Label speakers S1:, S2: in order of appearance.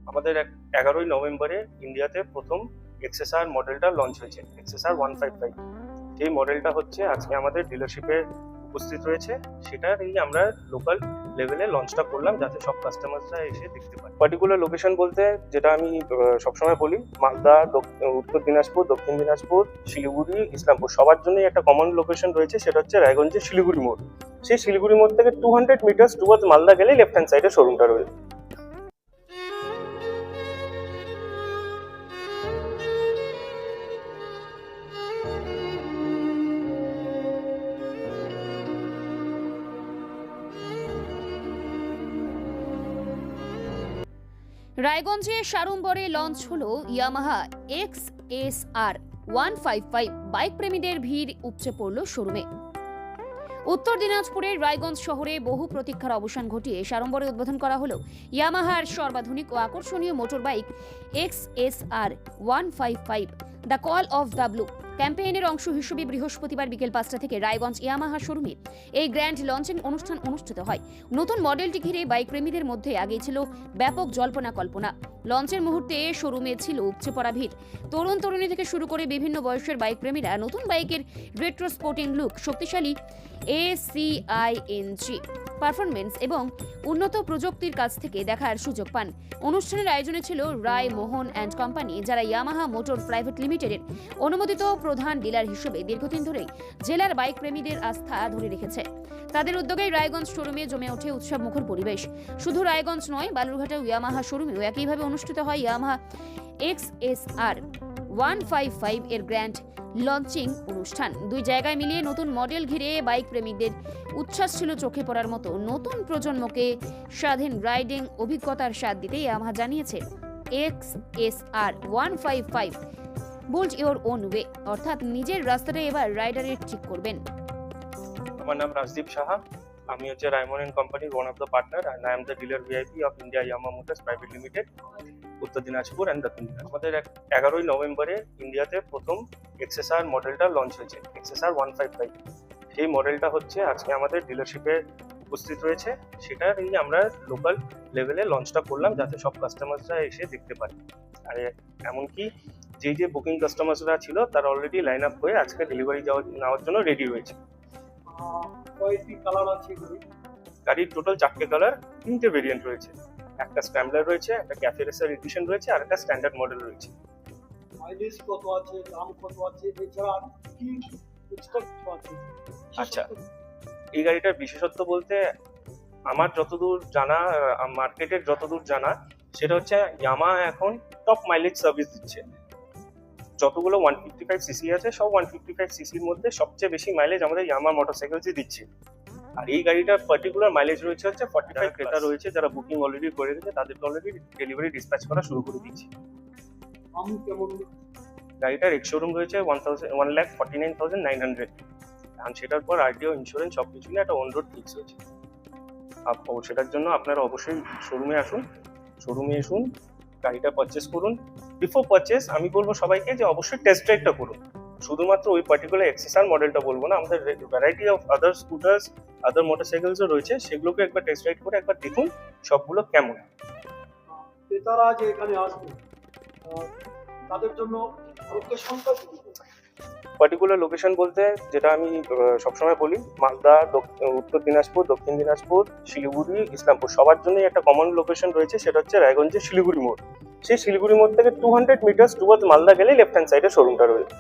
S1: আমাদের 11ই নভেম্বরে ইন্ডিয়াতে প্রথম এক্সএসআর মডেলটা লঞ্চ হয়েছে, এক্সএসআর 155। এই মডেলটা হচ্ছে আজকে আমাদের ডিলারশিপে উপস্থিত রয়েছে। সেটারই আমরা লোকাল লেভেলে লঞ্চটা করলাম যাতে সব কাস্টমাররা এসে দেখতে পায়। পার্টিকুলার লোকেশন বলতে যেটা আমি সবসময় বলি, মালদা, উত্তর দিনাজপুর, দক্ষিণ দিনাজপুর, শিলিগুড়ি, ইসলামপুর সবার জন্যই একটা কমন লোকেশন রয়েছে, সেটা হচ্ছে রায়গঞ্জের শিলিগুড়ি মোড়। সেই শিলিগুড়ি মোড় থেকে 200 মিটার্স টুয়ার্ডস মালদা গেলে লেফট হ্যান্ড সাইডে শোরুমটা রয়েছে।
S2: রায়গঞ্জে সাড়ম্বরে লঞ্চ হলো ইয়ামাহা XSR 155। বাইক প্রেমীদের ভিড় উপচে পড়ল শোরুমে। উত্তর দিনাজপুরের রায়গঞ্জ শহরে বহু প্রতীক্ষার অবসান ঘটিয়ে সাড়ম্বরে উদ্বোধন করা হলো ইয়ামাহার সর্বাধুনিক ও আকর্ষণীয় motor bike XSR 155 the call of the blue ক্যাম্পেইনের অংশ হিসেবে বৃহস্পতিবার বিকেল 5টা থেকে রায়গঞ্জ ইয়ামাহা শোরুমে এই গ্র্যান্ড লঞ্চিং অনুষ্ঠান অনুষ্ঠিত হয়। নতুন মডেলটি ঘিরে বাইক প্রেমীদের মধ্যে আগেই ছিল ব্যাপক জল্পনা কল্পনা। লঞ্চের মুহূর্তে শোরুমে ছিল উপচে পড়া ভিড়। তরুণ তরুণী থেকে শুরু করে বিভিন্ন বয়সের বাইক প্রেমীরা নতুন বাইকের রেট্রো স্পোর্টিং লুক, শক্তিশালী ACING পারফরমেন্স এবং উন্নত প্রযুক্তির কাছ থেকে দেখার সুযোগ পান। অনুষ্ঠানের আয়োজনে ছিল রায় মোহন অ্যান্ড কোম্পানি, যারা ইয়ামাহা মোটর প্রাইভেট লিমিটেডের অনুমোদিত প্রধান ডিলার হিসেবে দীর্ঘদিন ধরে জেলার বাইক প্রেমীদের আস্থা ধরে রেখেছে। তাদের উদ্যোগে রায়গঞ্জ শোরুমে জমে ওঠে উৎসব মুখর পরিবেশ। শুধু রায়গঞ্জ নয়, বালুরঘাটেও ইয়ামাহা শোরুমেও একইভাবে অনুষ্ঠিত হয় ইয়ামাহা XSR 155 এর গ্র্যান্ড লঞ্চিং অনুষ্ঠান। দুই জায়গায় মিলিয়ে নতুন মডেল ঘিরে বাইক প্রেমীদের উচ্ছ্বাস ছিল চোখে পড়ার মতো। নতুন প্রজন্মকে স্বাধীন রাইডিং অভিজ্ঞতার স্বাদ দিতে ইয়ামাহা জানিয়েছে XSR 155 build your own way, অর্থাৎ নিজের রাস্তাটা এবার রাইডারের ঠিক করবেন।
S1: আমার নাম রাজদীপ সাহা, আমি হচ্ছে রায়মোহন এন্ড কোম্পানির one of the partner and I am the dealer VIP of India Yamaha motors private limited, উত্তর দিনাজপুর অ্যান্ড দক্ষিণ দিনাজপুর। আমাদের 11ই নভেম্বরে ইন্ডিয়াতে প্রথম এক্সএসআর মডেলটা লঞ্চ হয়েছে, এক্সএসআর 155। সেই মডেলটা হচ্ছে আজকে আমাদের ডিলারশিপে উপস্থিত রয়েছে। সেটারই আমরা লোকাল লেভেলে লঞ্চটা করলাম যাতে সব কাস্টমাররা এসে দেখতে পায়। আর এমনকি যে বুকিং কাস্টমাররা ছিল তারা অলরেডি লাইন আপ হয়ে আজকে ডেলিভারি নেওয়ার জন্য রেডি রয়েছে।
S3: কয়টি কালার আছে?
S1: গাড়ির টোটাল 4টে কালার, 3টে ভেরিয়েন্ট রয়েছে। একটা স্ক্র্যাম্বলার রয়েছে, একটা ক্যাফে রেসার এডিশন রয়েছে, আর একটা স্ট্যান্ডার্ড মডেল রয়েছে।
S3: মাইলেজ কত আছে, দাম কত আছে, এছাড়া কি এক্সট্রা কিছু আছে?
S1: আচ্ছা, এই গাড়িটার বিশেষত্ব বলতে আমার যতদূর জানা, মার্কেটের যতদূর জানা, সেটা হচ্ছে ইয়ামাহা এখন টপ মাইলেজ সার্ভিস দিচ্ছে। যতগুলো 155 সিসি আছে সব 155 সিসির মধ্যে সবচেয়ে বেশি মাইলেজ আমাদের ইয়ামাহা মোটরসাইকেলসই দিচ্ছে। আর এই গাড়িটার পার্টিকুলার মাইলেজ রয়েছে হচ্ছে 45। ক্রেতা রয়েছে যারা বুকিং অলরেডি করে রেখেছে, তাদেরকে অলরেডি ডেলিভারি ডিসপ্যাচ করা শুরু করে দিচ্ছি।
S3: দাম কেমন?
S1: গাড়িটার এক্স শোরুম রয়েছে 1,49,900, এখন সেটার পর RTO, ইন্স্যুরেন্স সবকিছু নিয়ে একটা অন রোড ফিক্স হয়েছে। সেটার জন্য আপনারা অবশ্যই শোরুমে এসুন, গাড়িটা পারচেস করুন। বিফোর পারচেস আমি বলবো সবাইকে যে অবশ্যই টেস্ট ড্রাইভটা করুন। শুধুমাত্র ওই পার্টিকুলার এক্সএসআর মডেলটা বলবো না, আমাদের ভ্যারাইটি অফ আদার স্কুটার্স, আদার মোটরসাইকেলসও রয়েছে, সেগুলোকে একবার টেস্ট রাইড করে একবার দেখুন সবগুলো কেমন।
S3: ক্রেতারা যে এখানে আসবে তাদের জন্য লোকেশনটা
S1: পার্টিকুলার লোকেশন বলতে যেটা আমি সবসময় বলি, মালদা, উত্তর দিনাজপুর, দক্ষিণ দিনাজপুর, শিলিগুড়ি, ইসলামপুর সবার জন্যই একটা কমন লোকেশন রয়েছে, সেটা হচ্ছে রায়গঞ্জের শিলিগুড়ি মোড়। সেই শিলিগুড়ি মোড় থেকে 200 মিটার্স টুয়ার্ডস মালদা গেলে লেফট হ্যান্ড সাইডে শোরুমটা রয়েছে।